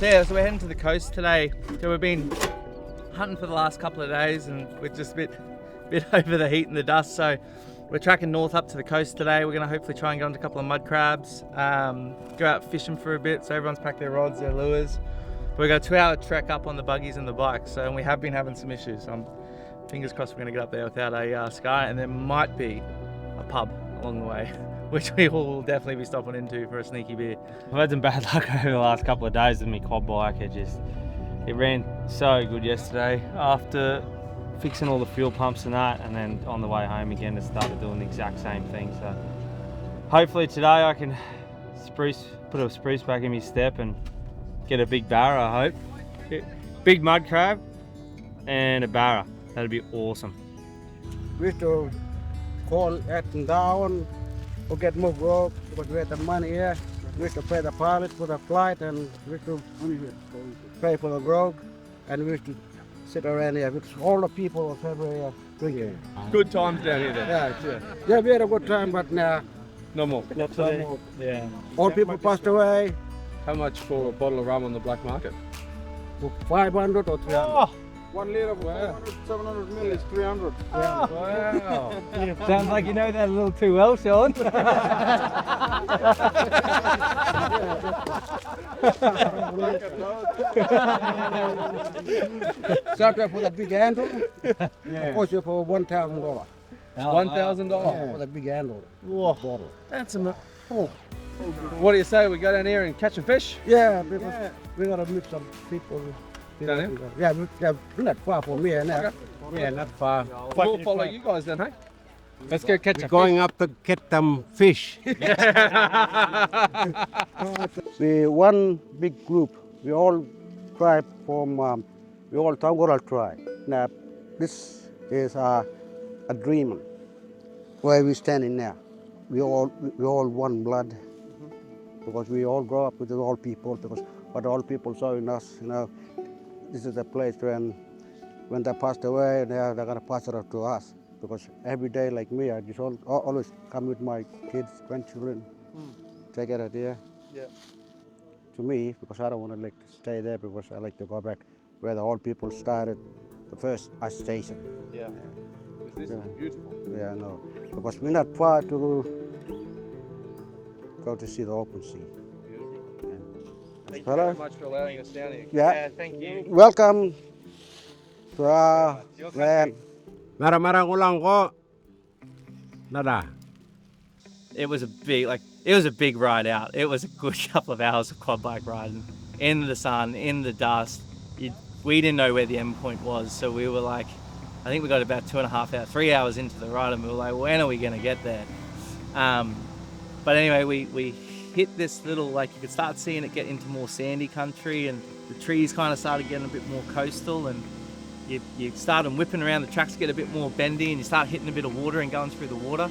So yeah, so we're heading to the coast today. So we've been hunting for the last couple of days and we're just a bit over the heat and the dust. So we're tracking north up to the coast today. We're gonna hopefully try and get onto a couple of mud crabs, go out fishing for a bit. So everyone's packed their rods, their lures. But we've got a 2-hour trek up on the buggies and the bikes. So and we have been having some issues. So fingers crossed we're gonna get up there without a sky, and there might be a pub along the way, which we will definitely be stopping into for a sneaky beer. I've had some bad luck over the last couple of days with my quad bike. It ran so good yesterday after fixing all the fuel pumps and that, and then on the way home again it started doing the exact same thing. So hopefully today I can put a spruce back in my step and get a big barra, I hope. Big mud crab and a barra. That'd be awesome. We used to call up and down to get more growth because we had the money here. We used to pay the pilot for the flight, and we used to pay for the growth, and we used to sit around here with all the people of everywhere drinking. Good times down here then. Yeah, we had a good time, but now No more. no more. Yeah. All people passed away. How much for a bottle of rum on the black market? For 500 or 300. Oh, 1 liter of 700 ml is 300. Wow. sounds like you know that a little too well, Sean. Started for the big handle. Also for $1,000. $1,000. For the big handle. Whoa. That's a. Oh. What do you say? We go down here and catch a fish? Yeah, because we gotta meet some people. Down here? Yeah, we're not far from here now. Yeah, not far. We'll follow you guys then, hey? Let's go catch a Going up to get some fish. We one big group. We all tribe from we all Tangoral tribe. Now this is a dream where we standing now. We all one blood because we all grow up with all people. Because what all people saw in us, this is a place when they passed away, they're gonna pass it on to us. Because every day, like me, I just always come with my kids, grandchildren, take it out there. Yeah. To me, because I don't want to stay there, because I like to go back where the old people started, the first ice station. Yeah. This is beautiful. Yeah, I know. Because we're not far to go to see the open sea. Thank you very much for allowing us down here. Yeah. Thank you. Welcome to our land. Marang-marang ulang ko. Nada. It was a big ride out. It was a good couple of hours of quad bike riding in the sun, in the dust. We didn't know where the end point was, so we were like, I think we got about 2.5 hours, 3 hours into the ride, and we were like, when are we going to get there? But anyway, we hit this little, you could start seeing it get into more sandy country, and the trees kind of started getting a bit more coastal, and you start whipping around, the tracks get a bit more bendy, and you start hitting a bit of water and going through the water.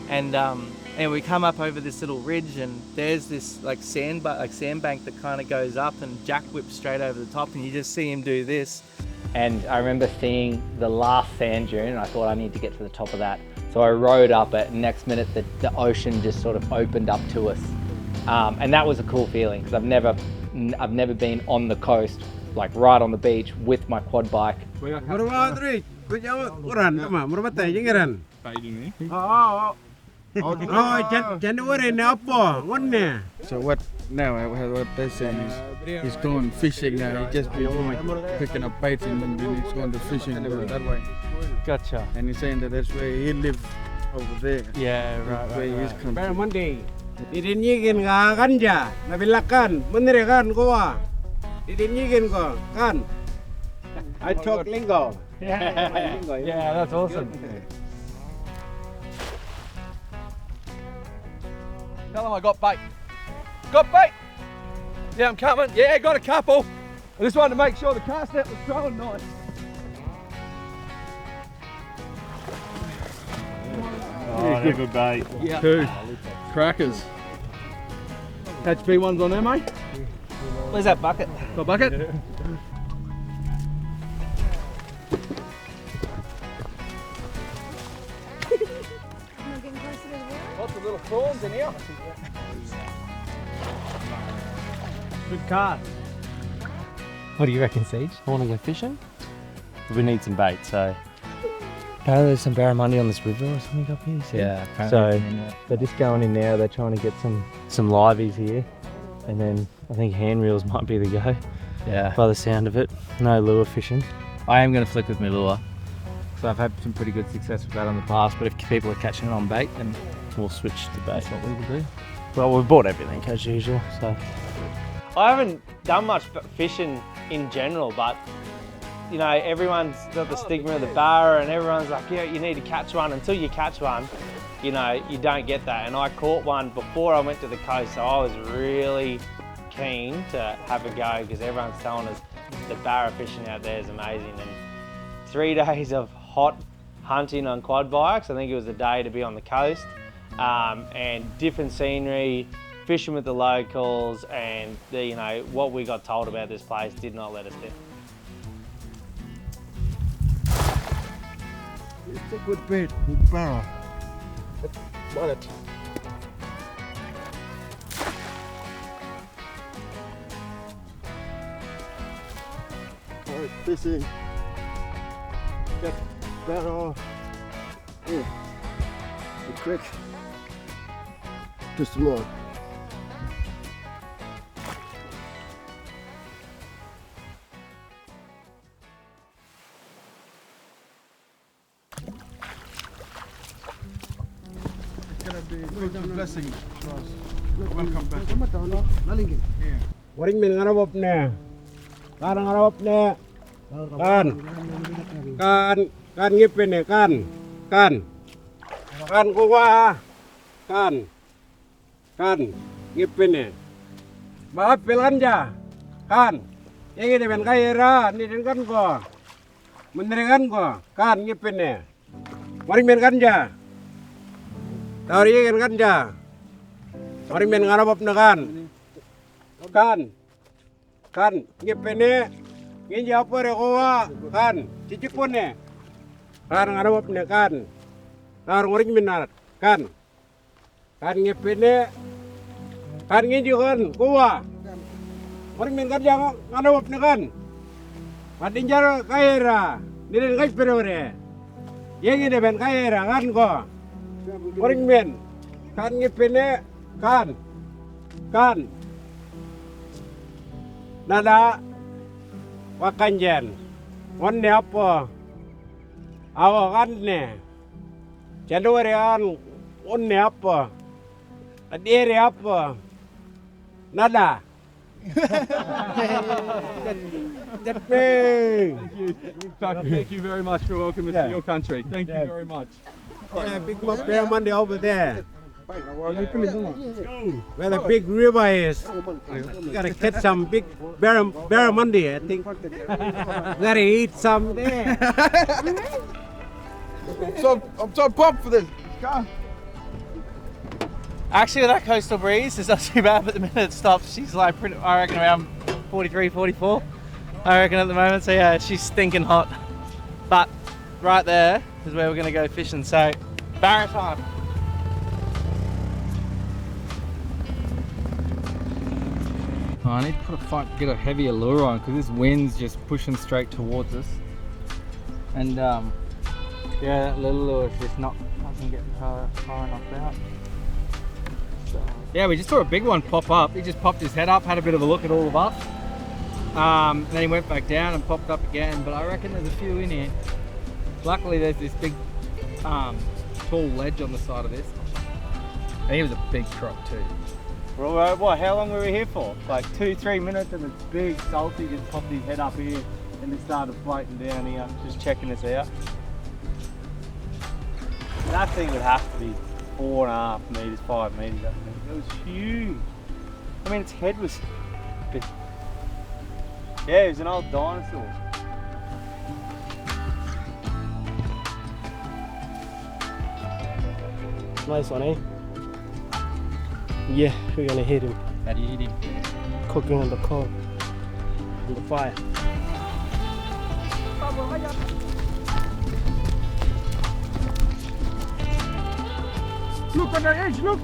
And we come up over this little ridge, and there's this sandbank that kind of goes up, and Jack whips straight over the top, and you just see him do this. And I remember seeing the last sand dune, and I thought I need to get to the top of that. So I rode up it, and next minute the ocean just sort of opened up to us. And that was a cool feeling, because I've never been on the coast, right on the beach with my quad bike. So what now? What they say is he's going fishing now. He just been picking up bait and then he's going to fishing that way. Gotcha. And he's saying that that's where he live over there. Yeah, right. Where he's come from. Barramundi. Didinigin ka kanja. Nabilakan. Munire kan ko. Didinigin ko kan. I talk lingo. Yeah, that's awesome. Tell him I got bait. Got bait? Yeah, I'm coming. Yeah, got a couple. I just wanted to make sure the cast net was throwing nice. Oh, they're good bait. Yeah. 2 crackers. Catch big ones on there, mate. Where's that bucket? Got a bucket? Lots of little prawns in here. Good cast. What do you reckon, Siege? I want to go fishing. We need some bait, so apparently there's some barramundi on this river or something up here. So. Yeah, apparently. So they're just going in now. They're trying to get some liveys here, and then I think hand reels might be the go. Yeah. By the sound of it, no lure fishing. I am going to flick with my lure. So I've had some pretty good success with that in the past, but if people are catching it on bait, then We'll switch to bait. that's what we will do. Well, we've bought everything as usual, so. I haven't done much fishing in general, but you know, everyone's got the stigma of the barra and everyone's like, yeah, you need to catch one. Until you catch one, you know, you don't get that. And I caught one before I went to the coast, so I was really keen to have a go because everyone's telling us the barra fishing out there is amazing. And 3 days of hot hunting on quad bikes, I think it was a day to be on the coast, and different scenery, fishing with the locals, and you know, what we got told about this place did not let us down. It's a good bait with Barra. Wallet. Alright, fishing. Get Barra. The creek. Too small. Blessing. Welcome back. Waring min ngarap ne. Kan ngarap ne. Kan ngipin ne kan kuwa kan ngipin ne. Maaf pelanja kan. Yang ini ben kaya ni kan ko. Menerikan ko kan ngipin ne. Waring min kanja. Tari kan kanja. Waring min ngarap ne kan ngipin ne. Nginja apa rekowa kan cicikun ne. Kan ngarap ne kan. Nar waring min narat kan ngipin ne. Kan nginji kan kuwa. Waring min kerja ngarap ne kan. Madinjar kaira. Nilin guys perore. Yang ini ben kaira kan ko. Waring min kan ngipin ne kan. Nada wakanjen. Wanne apa? Awakan ne. Januari kan wanne apa? Adire apa? Nada. That big. Thank you very much for welcoming us to your country. Thank you very much. Yeah, big barramundi over there. Where the big river is. You gotta catch some big barramundi, I think. Gotta eat some there. I'm so pumped for this. Actually, with that coastal breeze, it's not too bad, but the minute it stops, she's like, I reckon around 43, 44. I reckon at the moment, so yeah, she's stinking hot. But right there is where we're gonna go fishing, so barra time. I need to get a heavier lure on because this wind's just pushing straight towards us. And yeah, that little lure is just doesn't get far enough out. So, yeah, we just saw a big one pop up. He just popped his head up, had a bit of a look at all of us. Then he went back down and popped up again, but I reckon there's a few in here. Luckily there's this big tall ledge on the side of this. And he was a big croc too. Well, what, how long were we here for? Like 2-3 minutes, and this big salty just popped his head up here and he started floating down here, just checking us out. That thing would have to be 4.5 metres, 5 metres, I think. It was huge. I mean, its head was big. Yeah, it was an old dinosaur. Nice one, eh? Yeah, we're gonna hit him. How do you hit him? Cooking on the coal, on the fire. Look on the edge, look.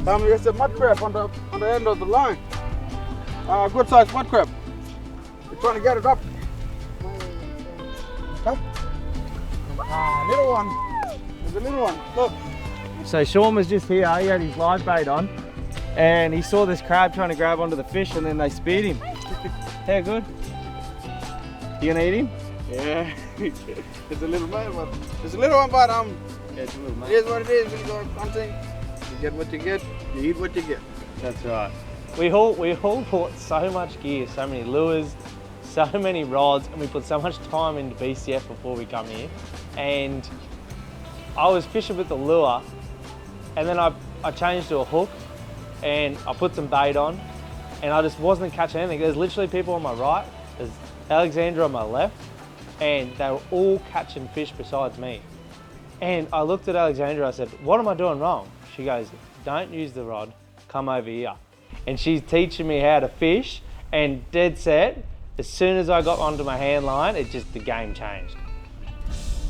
There's a mud crab on the end of the line. Good sized mud crab. We're trying to get it up. Huh? Little one. There's a little one. Look. So Sean was just here, he had his live bait on, and he saw this crab trying to grab onto the fish, and then they speared him. How good? You gonna eat him? Yeah. It's a little man, but it's a little one, but Yeah, it's a little it is what it is. When you go hunting, you get what you get, you eat what you get. That's right. We all bought so much gear, so many lures, so many rods, and we put so much time into BCF before we come here. And I was fishing with the lure, and then I changed to a hook, and I put some bait on, and I just wasn't catching anything. There's literally people on my right, there's Alexandra on my left, and they were all catching fish besides me. And I looked at Alexandra, I said, what am I doing wrong? She goes, don't use the rod, come over here. And she's teaching me how to fish, and dead set, as soon as I got onto my hand line, the game changed.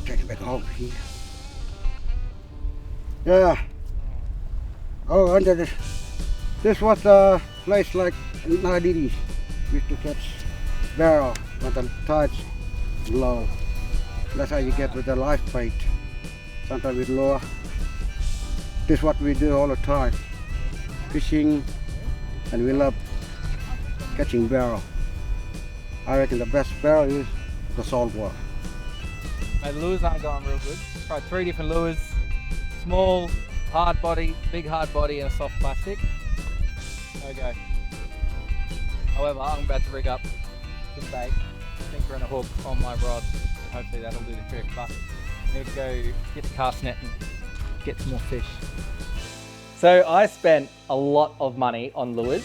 Take it back over here. Yeah. Oh, under this. This was the place like in Nadiri. Used to catch barrel when the tide's low. That's how you get with the live bait. Sometimes with lure. This is what we do all the time. Fishing, and we love catching barrel. I reckon the best barrel is the saltwater. The lures aren't going real good. Tried 3 different lures. Small, hard body, big hard body, and a soft plastic. No go. However, I'm about to rig up some bait, sinker and a hook on my rod. Hopefully that'll do the trick, but I need to go get the cast net and get some more fish. So I spent a lot of money on lures.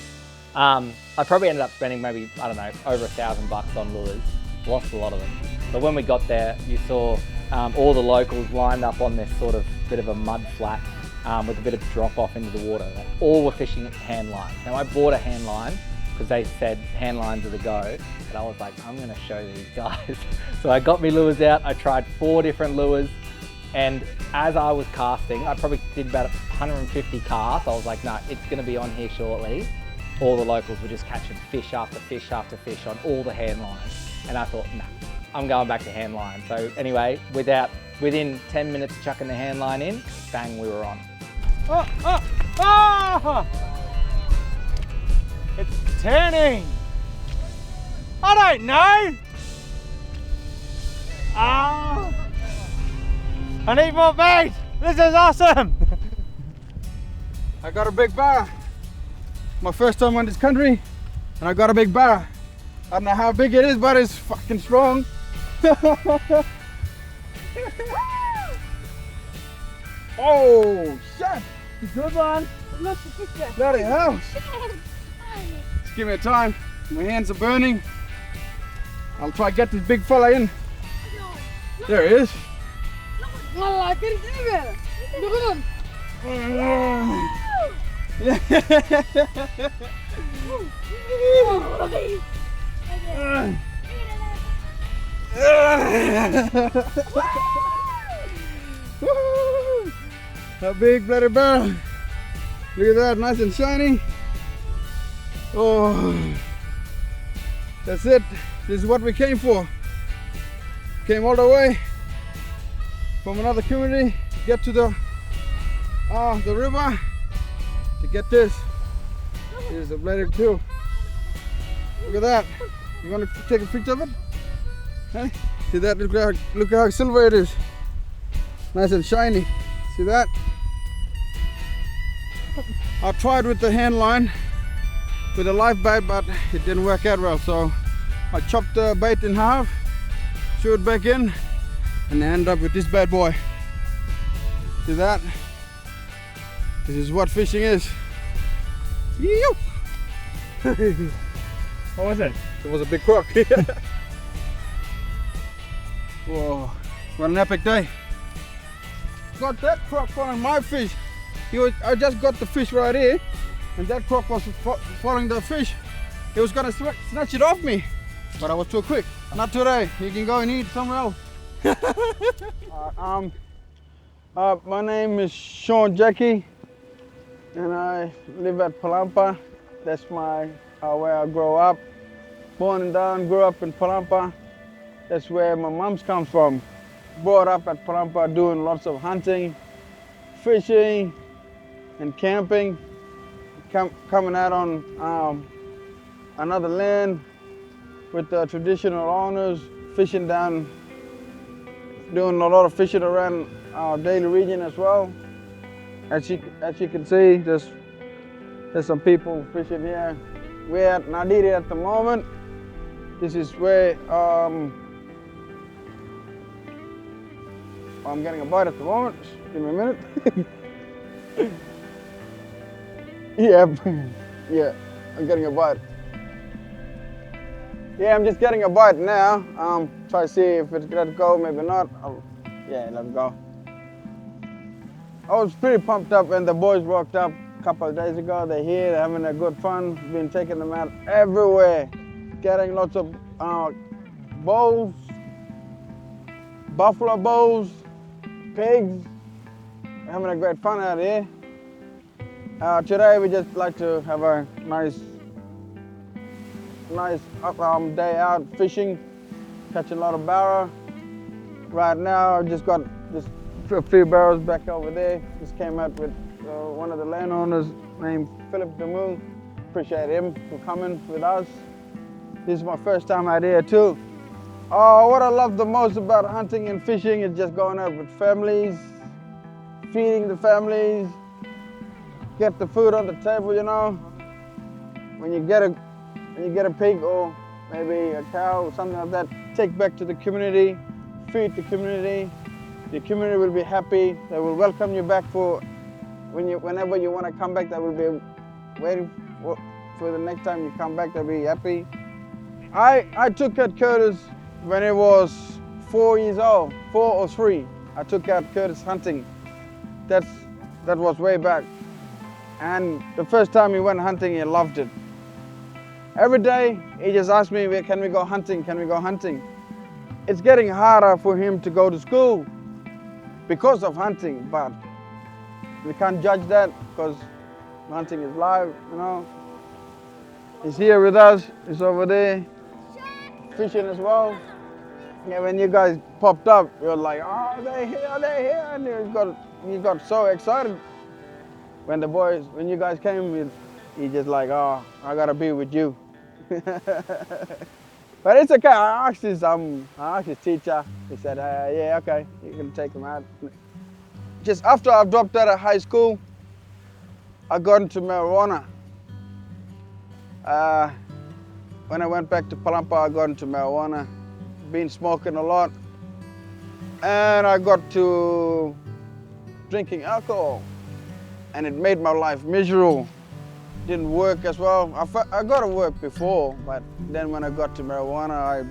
I probably ended up spending maybe, I don't know, over $1,000 on lures. Lost a lot of them. But when we got there, you saw all the locals lined up on this sort of bit of a mud flat with a bit of drop off into the water. They all were fishing hand line. Now I bought a hand line because they said hand lines are the go. And I was like, I'm gonna show these guys. So I got me lures out. I tried 4 different lures. And as I was casting, I probably did about 150 casts. I was like, no, it's gonna be on here shortly. All the locals were just catching fish after fish after fish on all the hand lines. And I thought, nah, I'm going back to hand line. So anyway, within 10 minutes of chucking the hand line in, bang, we were on. Oh, oh, oh! It's turning. I don't know. Ah! I need more bait. This is awesome. I got a big barra. My first time on this country, and I got a big barra. I don't know how big it is, but it's fucking strong. Oh, shit. Good one. Bloody hell. Just give me a time. My hands are burning. I'll try to get this big fella in. There he is. A big bloody barrel. Look at that, nice and shiny. Oh, that's it. This is what we came for. Came all the way from another community to get to the river to get this. Here's a bloody too. Look at that. You want to take a picture of it? Hey, see that? Look how silver it is. Nice and shiny. See that? I tried with the hand line with a live bait, but it didn't work out well. So I chopped the bait in half, threw it back in, and I ended up with this bad boy. See that? This is what fishing is. Yew! What was it? It was a big croc. Whoa, what an epic day. Got that croc following my fish. I just got the fish right here, and that croc was following the fish. He was gonna snatch it off me, but I was too quick. Not today. You can go and eat somewhere else. My name is Sean Jackie, and I live at Palampa. That's where I grew up. born and down, grew up in Parampa. That's where my mom's comes from. Brought up at Parampa doing lots of hunting, fishing, and camping. Coming out on another land with the traditional owners, fishing down, doing a lot of fishing around our daily region as well. As you can see, there's some people fishing here. We're at Nadiri at the moment. This is where I'm getting a bite at the moment. Just give me a minute. Yeah, I'm getting a bite. Yeah, I'm just getting a bite now. Try to see if it's gonna go, maybe not. Yeah, let it go. I was pretty pumped up when the boys walked up a couple of days ago. They're here, they're having a good fun. Been taking them out everywhere, getting lots of bulls, buffalo bulls, pigs. Having a great fun out here. Today we just like to have a nice day out fishing, catch a lot of barra. Right now I just got a few barrels back over there. Just came out with one of the landowners named Philip Damu. Appreciate him for coming with us. This is my first time out here too. Oh, what I love the most about hunting and fishing is just going out with families, feeding the families, get the food on the table, you know. When you get a pig or maybe a cow or something like that, take back to the community, feed the community. The community will be happy. They will welcome you back for whenever you want to come back. They will be waiting for the next time you come back. They'll be happy. I took out Curtis when he was 4 years old, 4 or 3. I took out Curtis hunting. That was way back. And the first time he went hunting, he loved it. Every day, he just asked me, can we go hunting, can we go hunting? It's getting harder for him to go to school because of hunting, but we can't judge that because hunting is live, you know. He's here with us, he's over there, fishing as well. Yeah, when you guys popped up, you're like, oh, they're here, and you got so excited. When you guys came, he just like, oh, I gotta be with you. But it's okay. I asked his teacher. He said, yeah, okay, you can take him out. Just after I dropped out of high school, I got into marijuana. When I went back to Parampa, I got into marijuana. Been smoking a lot, and I got to drinking alcohol, and it made my life miserable. Didn't work as well. I got to work before, but then when I got to marijuana,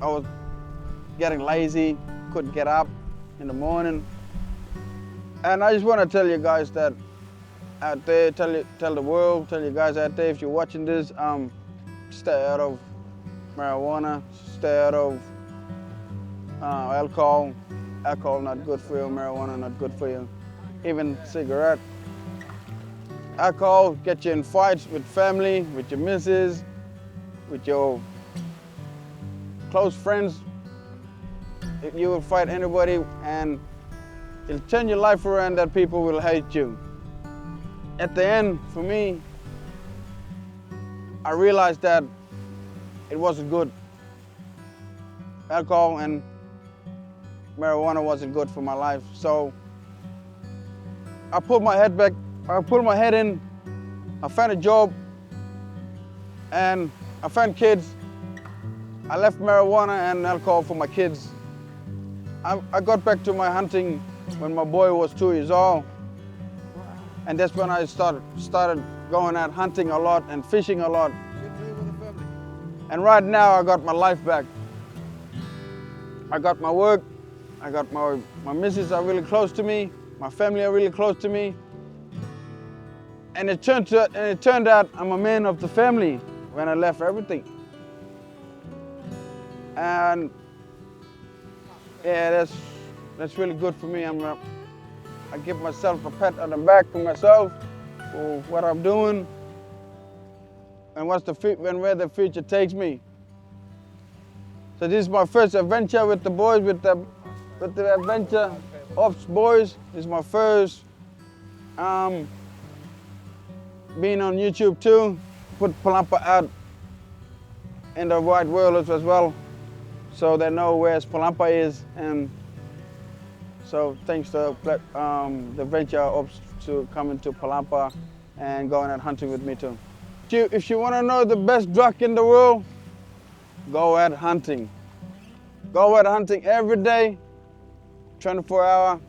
I was getting lazy, couldn't get up in the morning. And I just want to tell you guys that out there, tell the world, tell you guys out there, if you're watching this, stay out of marijuana, stay out of alcohol. Alcohol not good for you, marijuana not good for you, even cigarette. Alcohol get you in fights with family, with your missus, with your close friends. You will fight anybody and it'll turn your life around that people will hate you. At the end, for me, I realized that it wasn't good. Alcohol and marijuana wasn't good for my life. So I put my head back, I put my head in, I found a job, and I found kids. I left marijuana and alcohol for my kids. I got back to my hunting when my boy was 2 years old. And that's when I started going out hunting a lot and fishing a lot. And right now I got my life back. I got my work, I got my missus are really close to me, my family are really close to me. And it turned out I'm a man of the family when I left everything. And yeah, that's really good for me. I give myself a pat on the back for myself, for what I'm doing. and where the future takes me. So this is my first adventure with the boys, with the adventure ops boys. This is my first being on YouTube too. Put Palampa out in the wide world as well, so they know where Palampa is. And so thanks to the venture ops to coming to Palampa and going out hunting with me too. If you want to know the best drug in the world, go out hunting. Go out hunting every day, 24 hours,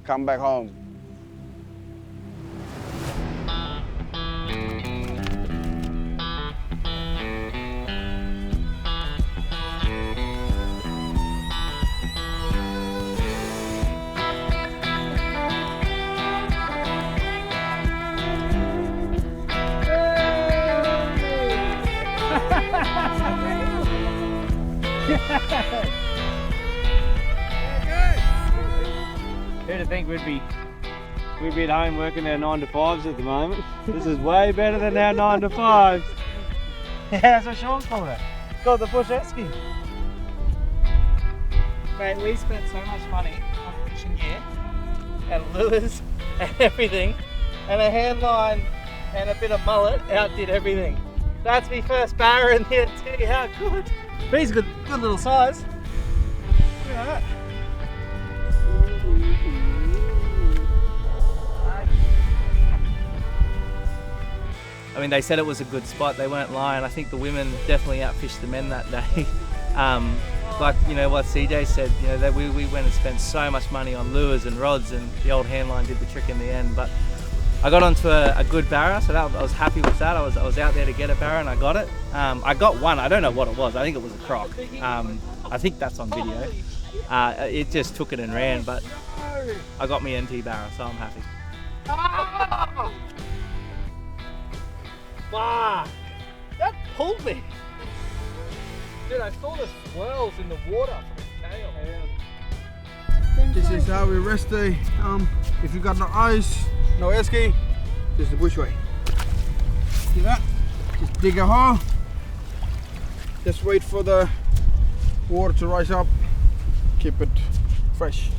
come back home. Who'd have think we'd be at home working our 9 to 5s at the moment. This is way better than our 9 to 5s. Yeah, that's what Sean's called it. It's called the push esky. Mate, we spent so much money on fishing gear and lures and everything, and a hand line and a bit of mullet outdid everything. That's my first barra in here too. How good! But he's a good little size. Look at that. I mean, they said it was a good spot. They weren't lying. I think the women definitely outfished the men that day. Like, you know, what CJ said, you know, that we went and spent so much money on lures and rods, and the old hand line did the trick in the end. But I got onto a good barra, so I was happy with that. I was out there to get a barra and I got it. I got one. I don't know what it was. I think it was a croc. I think that's on video. It just took it and ran, but I got me NT barra, so I'm happy. Wow, that pulled me. Dude, I saw the swirls in the water from his tail. This is how we rest day. If you got no ice, no esky, this is the bush way. See that? Just dig a hole. Just wait for the water to rise up. Keep it fresh.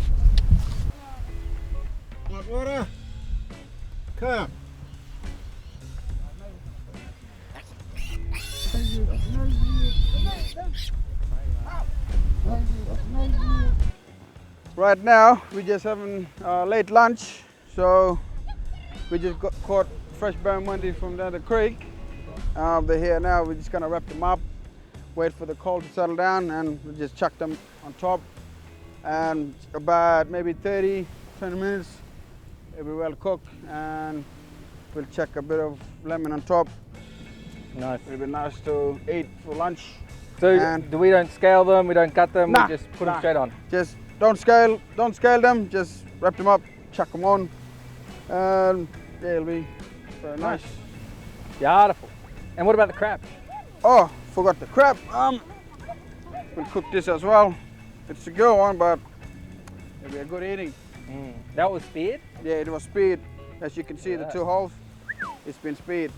Hot water. Come. Right now, we're just having late lunch, so we just caught fresh barramundi from the other creek. They're here now. We're just gonna wrap them up, wait for the cold to settle down, and we just chuck them on top. And about maybe 30-20 minutes, it'll be well cooked, and we'll chuck a bit of lemon on top. Nice. It'll be nice to eat for lunch. So we don't scale them, we don't cut them, Nah, we just put them straight on. Just don't scale them, just wrap them up, chuck them on, and yeah, it'll be very nice. Beautiful. And what about the crab? Oh, forgot the crab. We'll cook this as well. It's a good one, but it'll be a good eating. That was speared? Yeah, it was speared. As you can see, the 2 holes, it's been speared.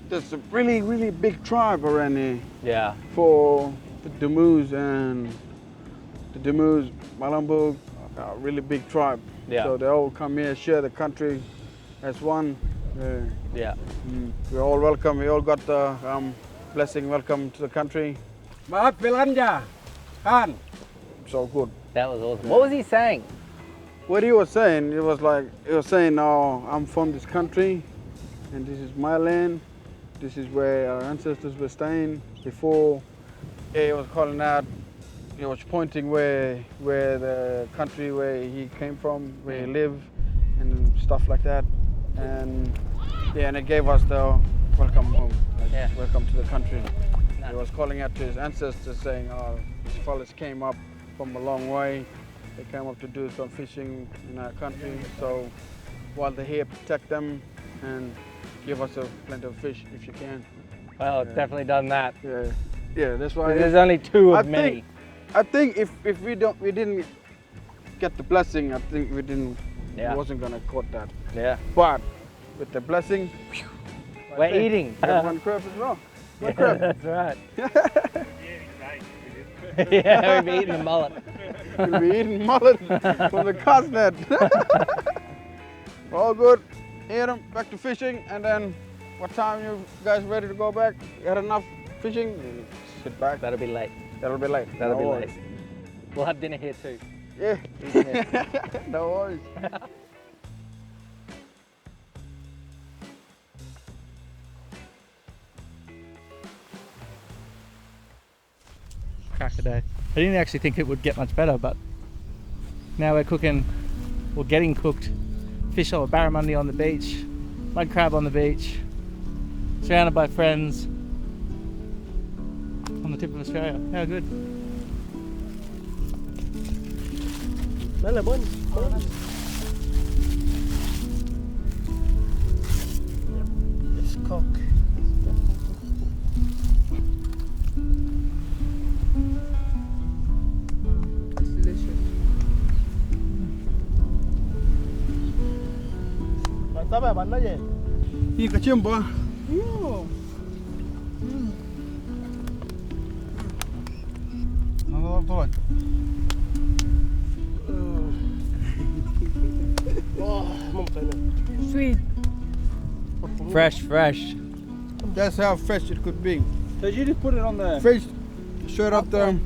There's a really, really big tribe around here. Yeah. For the Demus and the Demus, Malambug, a really big tribe. Yeah. So they all come here, share the country as one. Yeah. We're all welcome. We all got the blessing, welcome to the country. Maaf belanja, kan. So good. That was awesome. What was he saying? What he was saying, he was saying, oh, I'm from this country, and this is my land. This is where our ancestors were staying before. Yeah, he was calling out, he was pointing where the country where he came from, where he lived, and stuff like that. And yeah, and it gave us the welcome home, welcome to the country. He was calling out to his ancestors saying, oh, these fellas came up from a long way. They came up to do some fishing in our country. So while they're here, protect them and give us plenty of fish if you can. Well, it's definitely done that. Yeah, that's why. There's only 2 of many. I think if we didn't get the blessing, I think we wasn't gonna caught that. Yeah. But with the blessing, We're eating. One crab as well. One crab. That's right. Yeah, we've been eating the mullet. We'll be eating mullet from the cast net. All good. Eat 'em, back to fishing, and then what time you guys ready to go back? You had enough fishing? Sit back. That'll be late. That'll be late. That'll be No late. worries. We'll have dinner here too. Yeah. No worries. Crack a day. I didn't actually think it would get much better, but now we're cooking, or getting cooked, fish or barramundi on the beach, mud crab on the beach, surrounded by friends on the tip of Australia. How good. It's cock. It's delicious. Hii kachimba. Sweet. Fresh, fresh. That's how fresh it could be. So you just put it on the Fish straight up the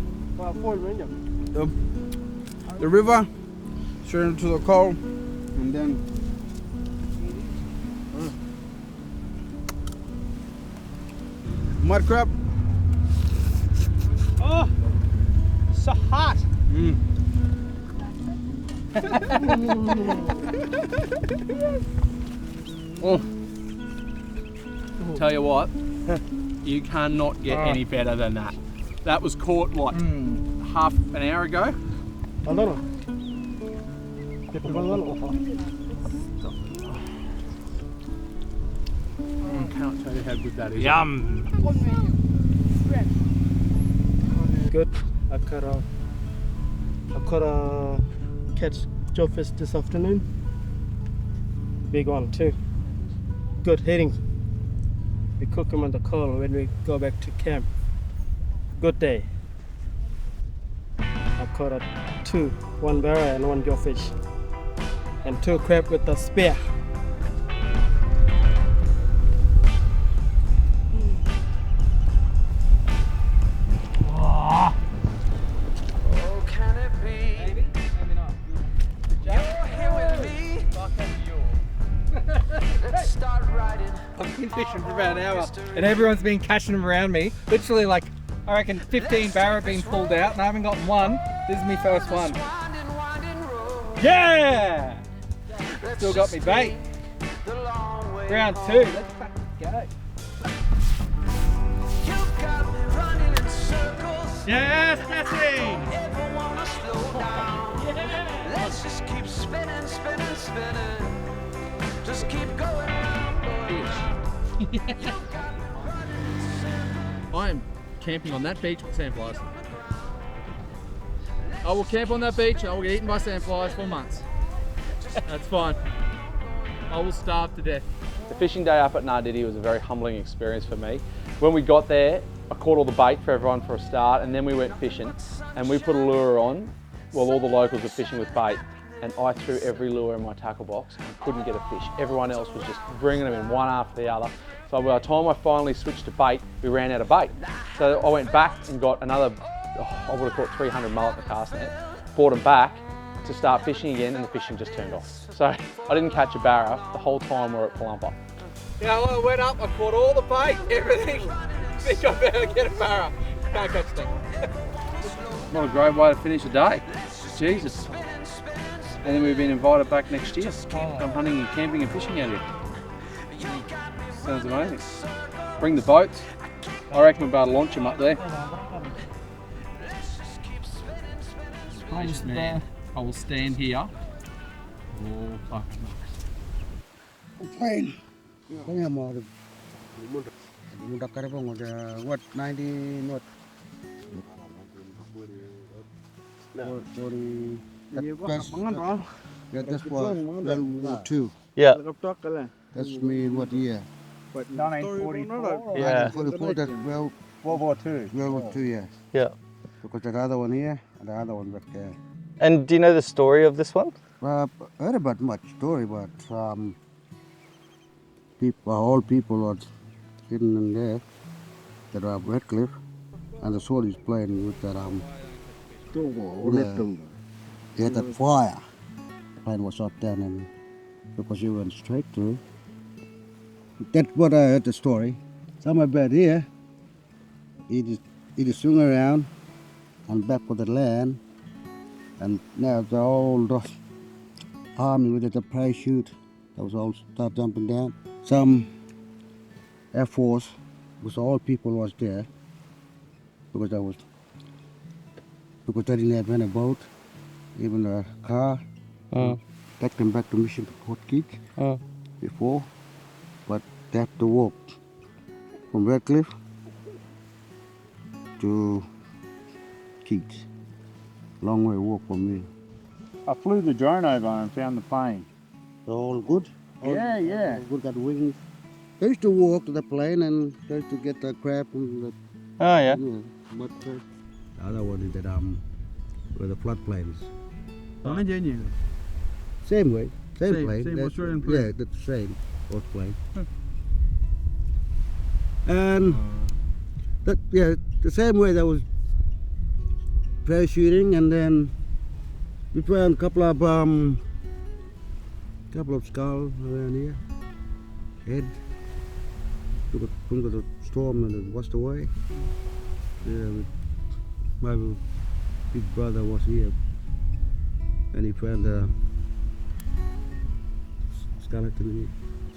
river, straight into the coal, and then mud crab. Oh, so hot. Tell you what, you cannot get any better than that. That was caught what, half an hour ago? Can't tell you how good that is. Yum! Good. I caught a catch jawfish this afternoon. Big one too. Good hitting. We cook them on the coal when we go back to camp. Good day. I caught two, one barra and one jawfish, and two crab with a spear. I've been fishing for about an hour and everyone's been catching them around me. Literally like, I reckon 15 barra being pulled out and I haven't gotten one. This is my first one. Yeah! Still got me bait. Round two, let's fucking go. Yes, Nessie! Let's just keep spinning, spinning, spinning. Just keep going around. I am camping on that beach with sandflies. I will camp on that beach and I will get eaten by sandflies for months. That's fine. I will starve to death. The fishing day up at Nardidi was a very humbling experience for me. When we got there, I caught all the bait for everyone for a start, and then we went fishing and we put a lure on while all the locals were fishing with bait. And I threw every lure in my tackle box and couldn't get a fish. Everyone else was just bringing them in one after the other. So by the time I finally switched to bait, we ran out of bait. So I went back and got another, I would have caught 300 mullet in the cast net, brought them back to start fishing again, and the fishing just turned off. So I didn't catch a barra the whole time we were at Palumpa. Yeah, well, I went up, I caught all the bait, everything. Think I'm about to get a barra. Can't catch that. What a great way to finish a day. Jesus. And then we've been invited back next year. Come hunting and camping and fishing out here. Sounds amazing. Bring the boats. I reckon we'll be able to launch them up there. I will stand here. Oh, fucking Fine. Kaya mo muda karepong what 90 knot. 40. That's what level 2. Yeah. That's mean what year? 1944. Yeah. 1944, that's World World War War II, yes. Yeah. Because there's another one here and the other one back there. And do you know the story of this one? I heard about much story, but all people are sitting in there that are Redcliffe, and the soldiers playing with that they had that fire. The plane was shot down, and because you went straight through. That's what I heard the story. Somewhere back here, he just swung around and back for the land, and now the whole army with the parachute, that was all start jumping down. Some Air Force, because all people was there, because they didn't have any boat, even a car. Take them back to Mission Port Keats before, but they have to walk from Redcliffe to Keats. Long way walk from me. I flew the drone over and found the plane. All good? Yeah. All good, got wings. They used to walk to the plane and they used to get the crab and the Oh yeah. but the other one is that where the floodplains. Same way, same plane. Same That- Australian plane. Yeah, that's the same both plane. And the same way there was parachuting, and then we found a couple of skulls around here. Head took it from the storm and it washed away. My big brother was here, and he found a skeleton in it.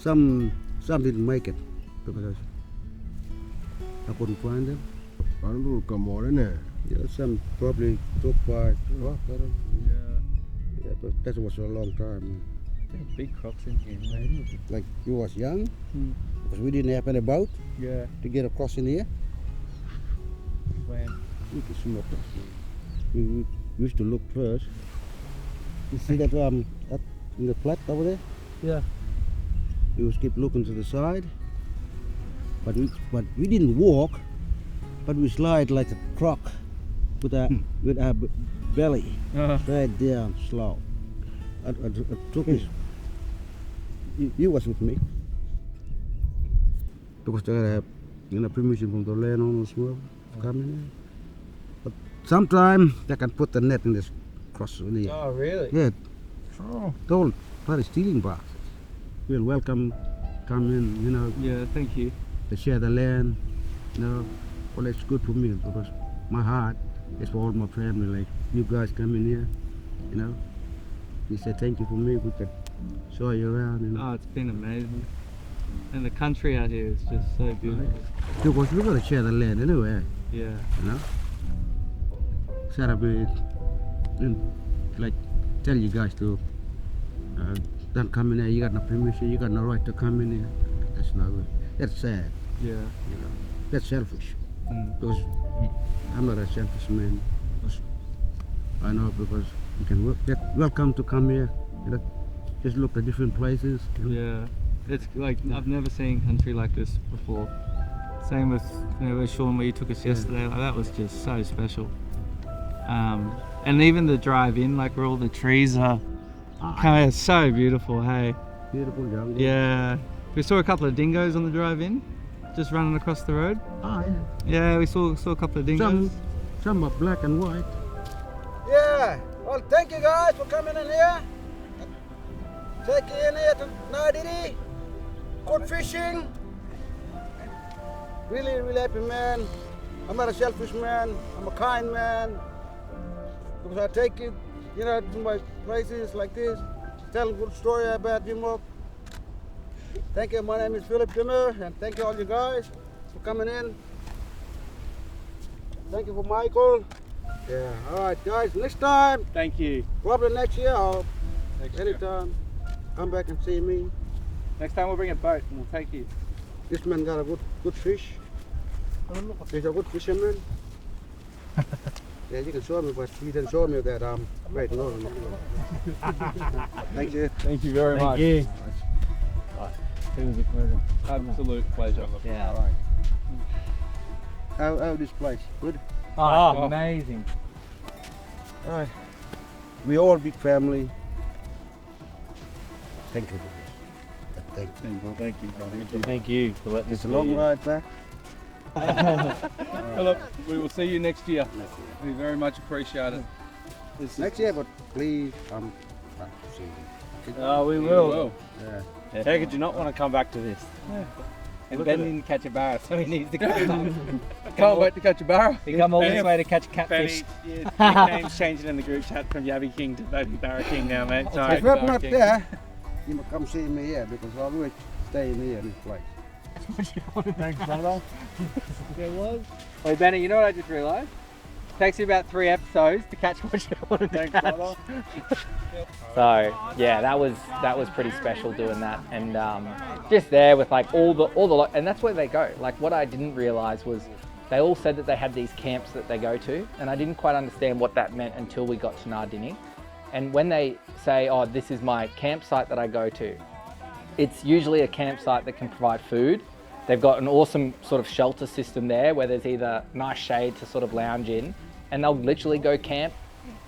Some didn't make it because I couldn't find them. Yeah, some probably took by rock. Yeah, but that was a long time. Big crocs in here, man. Like you was young, because we didn't have any boat Yeah. to get across in here. Man. We could swim across. We used to look first. You see that up in the flat over there? Yeah. We would keep looking to the side, but we didn't walk, but we slide like a croc with our belly straight down slow. I took his. You was with me. Because they have permission from the landowners to come in here. But sometimes they can put the net in this cross here. Oh really? Yeah. They all try stealing boxes. We'll welcome, come in, Yeah, thank you. they share the land, well, it's good for me because my heart is for all my family. Like you guys come in here, you say thank you for me. We could show you around. Oh, it's been amazing. And the country out here is just so beautiful. Because we're gonna share the land anyway, Yeah. Set up it, and like tell you guys to don't come in here. You got no permission. You got no right to come in here. That's not good. That's sad. Yeah. That's selfish. Because I'm not a selfish man. Because I know because you can get welcome to come here. Just look at different places. Yeah. It's like I've never seen country like this before. Same with with Sean where you took us yesterday. Like that was just so special. And even the drive in, like where all the trees are, it's so beautiful. Hey. Beautiful jungle. Yeah. We saw a couple of dingoes on the drive in, just running across the road. Oh, yeah. Yeah, we saw a couple of dingoes. Some are black and white. Yeah. Well, thank you guys for coming in here. Take you in here to Naidiri. Good fishing. Really, really happy man. I'm not a selfish man. I'm a kind man. Because I take you, to my places like this. Tell a good story about Jimok. Thank you. My name is Philip Dimmer, and thank you all you guys for coming in. Thank you for Michael. Yeah. All right, guys. Next time. Thank you. Probably next year or Next year. anytime. Come back and see me. Next time we'll bring a boat and we'll take you. This man got a good fish. He's a good fisherman. Yeah, you can show me, but he didn't show me that. Wait, no. Thank you. Thank you very much. you. It was a pleasure. Absolute pleasure. Yeah. All right. How this place? Good? Oh, amazing. All right. We all big family. Thank you for this. Thank you. Thank you for letting It's us a long ride back. Look, we will see you next year. We very much appreciate it. Next year, but please come back to see you. Oh, we We will. will. Yeah. How could you not want to come back to this? And Ben didn't catch a barra, so he needs to go. Can't wait to catch a barra. He come all this way to catch catfish. Nickname's changing in the group chat from Yabby King to Baby Barra King now, mate. If you're not there, you must come see me here because I always stay here in this place. Thanks, brother. There was. Wait, Benny, you know what I just realised? Takes you about 3 episodes to catch what you want to catch. So yeah, that was pretty special doing that, and just there with like all the and that's where they go. Like what I didn't realise was they all said that they had these camps that they go to, and I didn't quite understand what that meant until we got to Nardini. And when they say, "Oh, this is my campsite that I go to," it's usually a campsite that can provide food. They've got an awesome sort of shelter system there where there's either nice shade to sort of lounge in, and they'll literally go camp,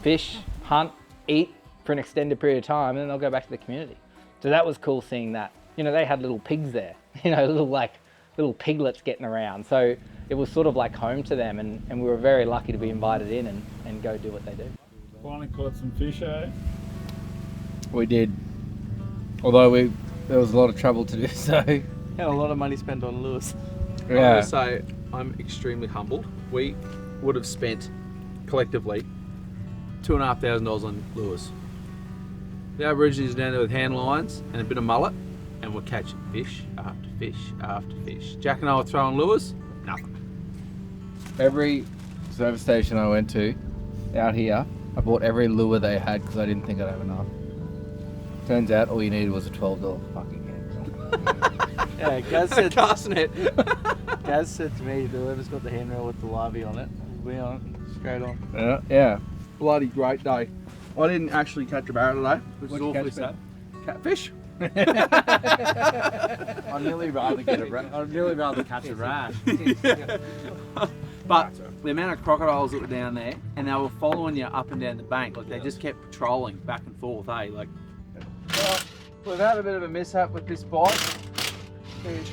fish, hunt, eat for an extended period of time, and then they'll go back to the community. So that was cool seeing that. You know, they had little pigs there, you know, little piglets getting around. So it was sort of like home to them, and we were very lucky to be invited in and go do what they do. Finally caught some fish, eh? We did. Although there was a lot of trouble to do so. Had a lot of money spent on lures. I'm going to say I'm extremely humbled. We would have spent collectively $2,500 on lures. The Aborigines are down there with hand lines and a bit of mullet, and we're catching fish after fish after fish. Jack and I were throwing lures, nothing. Every service station I went to out here, I bought every lure they had because I didn't think I'd have enough. Turns out all you needed was a $12 fucking hand. Yeah, Gaz said, Casting Gaz said to me, whoever's got the handrail with the larvae on it, will be on it, straight on. Yeah. Bloody great day. I didn't actually catch a barra today, which is awfully sad. Catfish. I'd nearly rather catch a rash. But the amount of crocodiles that were down there, and they were following you up and down the bank, like they just kept patrolling back and forth, eh? Like. Well, we've had a bit of a mishap with this bike. It's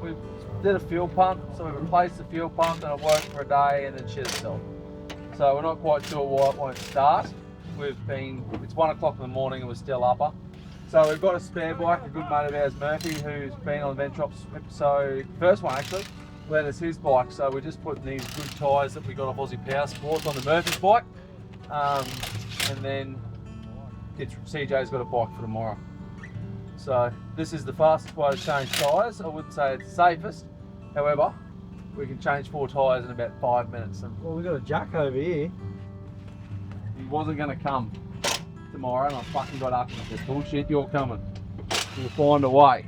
we did a fuel pump, so we replaced the fuel pump, and it worked for a day, and then shit itself. So we're not quite sure why it won't start. It's 1 o'clock in the morning and we're still upper. So we've got a spare bike, a good mate of ours, Murphy, who's been on the Ventrops episode, first one actually, lent us his bike. So we're just putting these good tyres that we got off Aussie Power Sports on the Murphy's bike. And then CJ's got a bike for tomorrow. So this is the fastest way to change tyres. I wouldn't say it's the safest. However, we can change 4 tyres in about 5 minutes. And Well, we've got a Jack over here. he wasn't going to come tomorrow, and I fucking got up and I said, bullshit, you're coming. We'll find a way.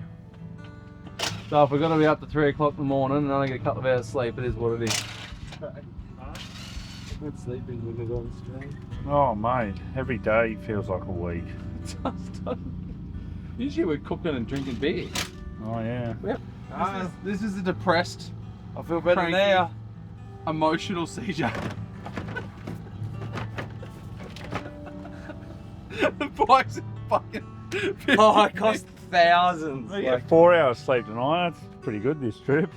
So if we're going to be up to 3 o'clock in the morning and only get a couple of hours sleep, it is what it is. Good sleeping when we're on stream. Oh, mate, every day feels like a week. Usually we're cooking and drinking beer. Oh, yeah. This is a depressed, I feel better cranky, now. emotional CJ. The bike's fucking 50. Oh, it cost thousands. I get 4 hours sleep tonight. That's pretty good this trip.